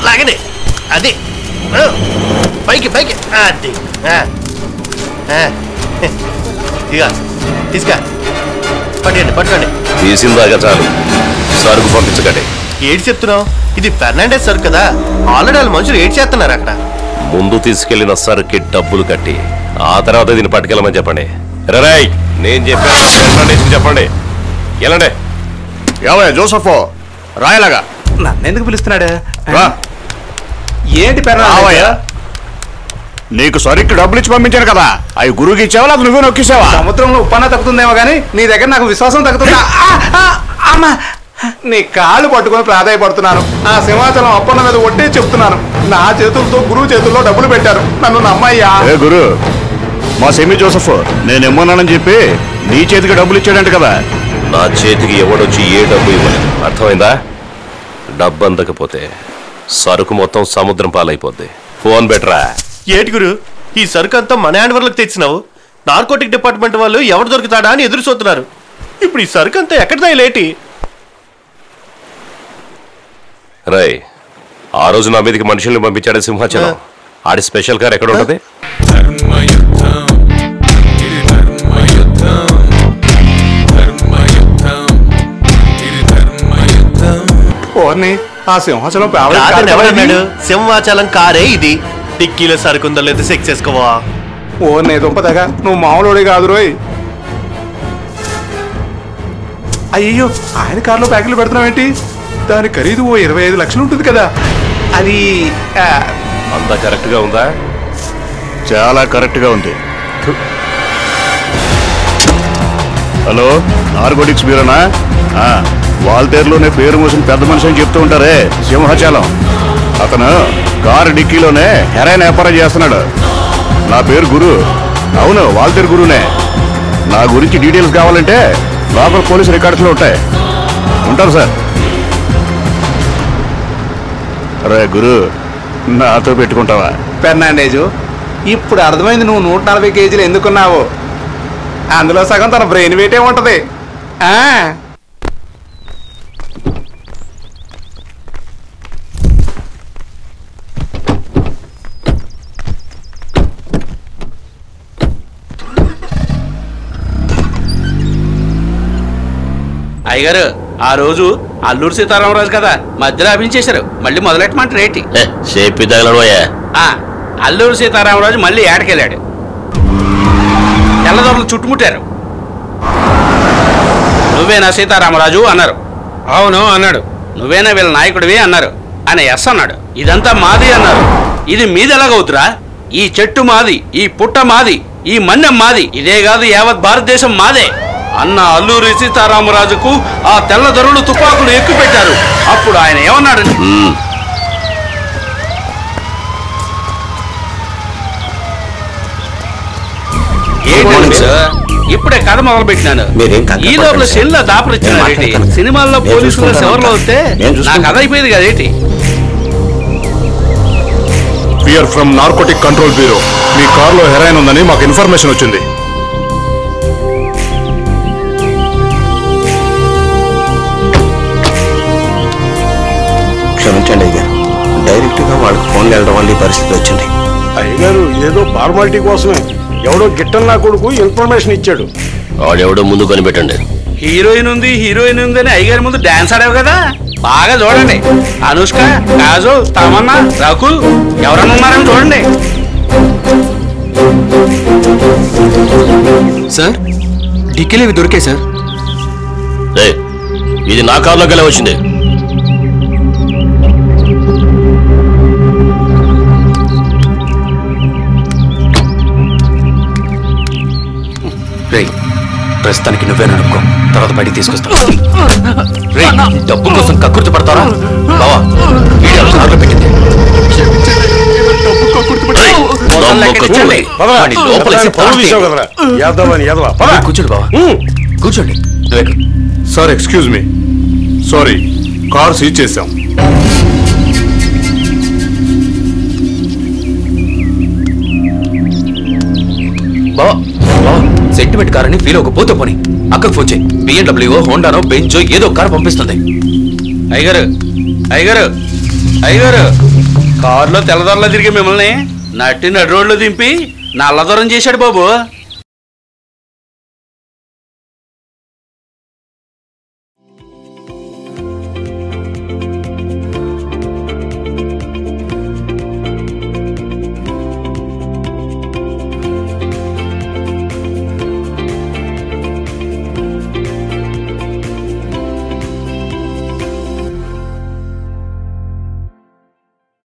లాగండి అది పైకి పైకి అది ఇక తీసుకా పట్టండి పట్టుకోండి. తీసిందాగా చాలు, సరుకు పంపించకండి. ఏడు చెప్తున్నావు? ఇది ఫెర్నాండెస్ సరుకు కదా, ఆల్రెడీ వాళ్ళ మనుషులు ఏడు చేస్తున్నారు అక్కడ. ముందు తీసుకెళ్లిన సరుకి డబ్బులు కట్టి ఆ తర్వాత దీన్ని పట్టుకెళ్ళమని చెప్పండి. రై నేను చెప్పాను చెప్పండి. వెళ్ళండి. ఏవయ్య జోసఫ్ రాయలాగా నన్నెందుకు పిలుస్తున్నాడు? ఏంటి పెరవయ్య? నీకు సరికి డబ్బులు ఇచ్చి పంపించాను కదా, అవి గురువుకి ఇచ్చావా లేదా నువ్వే నొక్కేసావా? సముద్రంలో ఉప్పన్నా తగ్గుతుందేమో కానీ నీ దగ్గర నాకు విశ్వాసం తగ్గుతుందా? అమ్మా, నీ కాళ్ళు పట్టుకొని ప్రాధాయపడుతున్నాను. ఆ సింహాచలం అప్పన్న మీద ఒట్టే చెప్తున్నాను, నా చేతులతో గురువు చేతుల్లో డబ్బులు పెట్టారు, నన్ను నమ్మయ్యా. ఏ గురు, మా సెమీ జోసఫ్ నేను ఇమ్మన్నానని చెప్పి నీ చేతికి డబ్బులు ఇచ్చాడంట కదా. నా చేతికి ఎవడొచ్చి ఏ డబ్బు ఇవ్వలేదు, అర్థమైందా? డబ్బు అందకపోతే సరుకు మొత్తం సముద్రం పాలైపోద్ది. ఫోన్ బెటరా. ఏటి గురు, ఈ సరుకు అంతా మన హ్యాండ్ వర్లకు తెచ్చినావు? నార్కోటిక్ డిపార్ట్మెంట్ వాళ్ళు ఎవరు దొరుకుతాడా అని ఎదురు చూస్తున్నారు. ఇప్పుడు ఈ సరుకు అంతా ఎక్కడిదా లేటి? రై, ఆ రోజు నా మీదకి మనుషుల్ని పంపించాడు సింహాచలం. ఆడి స్పెషల్ కార్ ఎక్కడ ఉంటది? ఆ సింహాచలం ఎవరన్నాడు? సింహాచలం కారే ఇది. డిక్కీలో సరుకుందో లేదా చెక్ చేసుకోవా? ఓ నే దుంపదగా, నువ్వు మామూలుడే కాదు రోయ్. అయ్యో, ఆయన కారులో ప్యాకెట్లు పెడుతున్నావు ఏంటి? దాని ఖరీదు ఓ 25 లక్షలు ఉంటుంది కదా. అది అంతా కరెక్ట్ గా ఉందా? చాలా కరెక్ట్ గా ఉంది. Hello, narcotics బ్యూరోనా? వాల్తేరులోనే పేరు మోసిన పెద్ద మనిషి అని చెప్తూ ఉంటారే సింహాచలం, అతను కారు డిక్కీలోనే హెరాయిన్ వ్యాపారం చేస్తున్నాడు. నా పేరు గురు. అవును, వాల్తేరు గురునే. నా గురించి డీటెయిల్స్ కావాలంటే లోకల్ పోలీస్ రికార్డ్స్లో ఉంటారు సార్. రే గురు, నాతో పెట్టుకుంటావా? ఫెర్నాండేజు, ఇప్పుడు అర్థమైంది నువ్వు 140 కేజీలు ఎందుకున్నావు. అందులో సగం తన బ్రెయిన్ వెయిటే ఉంటది. అయ్యగారు, ఆ రోజు అల్లూరు సీతారామరాజు కదా మధ్యలో అభించేశారు, మళ్ళీ మొదలెట్టమంటారు ఏంటి? అల్లూరు సీతారామరాజు మళ్ళీ ఏటకెళ్ళాడు. తెల్లదొరలు చుట్టుముట్టారు. నువ్వేనా సీతారామరాజు అన్నారు. అవును అన్నాడు. నువ్వేనా వీళ్ళ నాయకుడివి అన్నారు. ఆయన ఎస్ అన్నాడు. ఇదంతా మాది అన్నారు. ఇది మీది ఎలాగవుతురా? ఈ చెట్టు మాది, ఈ పుట్ట మాది, ఈ మన్యం మాది, ఇదే కాదు యావత్ భారతదేశం మాదే అన్న అల్లూరి సీతారామరాజుకు ఆ తెల్లదొరలు తుపాకులు ఎక్కుపెట్టారు. అప్పుడు ఆయన ఏమన్నాడు? ఇప్పుడే కథ మొదలు పెట్టినాను. ఈ లోపల సెల్లో దాపరిచ్చినారేంటి? సినిమాల్లో పోలీసులు ఎవరిలో వస్తే నా కథ అయిపోయింది కదేంటి? We are from narcotic control bureau. మీ కారులో హెరాయిన్ ఉందని మాకు ఇన్ఫర్మేషన్ వచ్చింది. క్షమించండి అయ్యగారు, డైరెక్ట్ గా వాళ్ళకి ఫోన్లు వెళ్ళడం వల్ల ఈ పరిస్థితి వచ్చింది. అయ్యగారు, ఏదో ఫార్మాలిటీ కోసమే ఎవడో గిట్టన్ నా కొడుకు ఇన్ఫర్మేషన్ ఇచ్చాడు. వాడెవడో ముందు కనిపెట్టండి. హీరోయిన్ ఉంది అని అయ్యగారి ముందు డాన్స్ ఆడావు కదా, బాగా చూడండి. అనుష్క, కాజల్, తమన్నా, రకుల్ ఎవరన్నా ఉన్నారని చూడండి. సార్, డిక్కీలు ఇవి దొరికాయి సార్. ఇది నా కారులోకి వచ్చింది. ప్రస్తుతానికి నువ్వే నడుపుకో, తర్వాత బయటికి తీసుకొస్తా. డబ్బు కోసం కక్కుర్తి పడతారా బావా? వీడియో కారులో పెట్టింది. కూర్చోండి బావా, కూర్చోండి. Sir excuse me, sorry, car seize చేశాం. బావా, సెంటిమెంట్ కార్ అని ఫీల్ అవ్వకపోతే పోనీ అక్కకు ఫోన్ చేయి. BMW, హోండానో, బెంచో ఏదో కారు పంపిస్తుంది. అయ్యగారు, అయ్యగారు కారులో తెల్లదొరలో తిరిగి మిమ్మల్ని నడి రోడ్లో దింపి నల్లదొరం చేశాడు బాబు.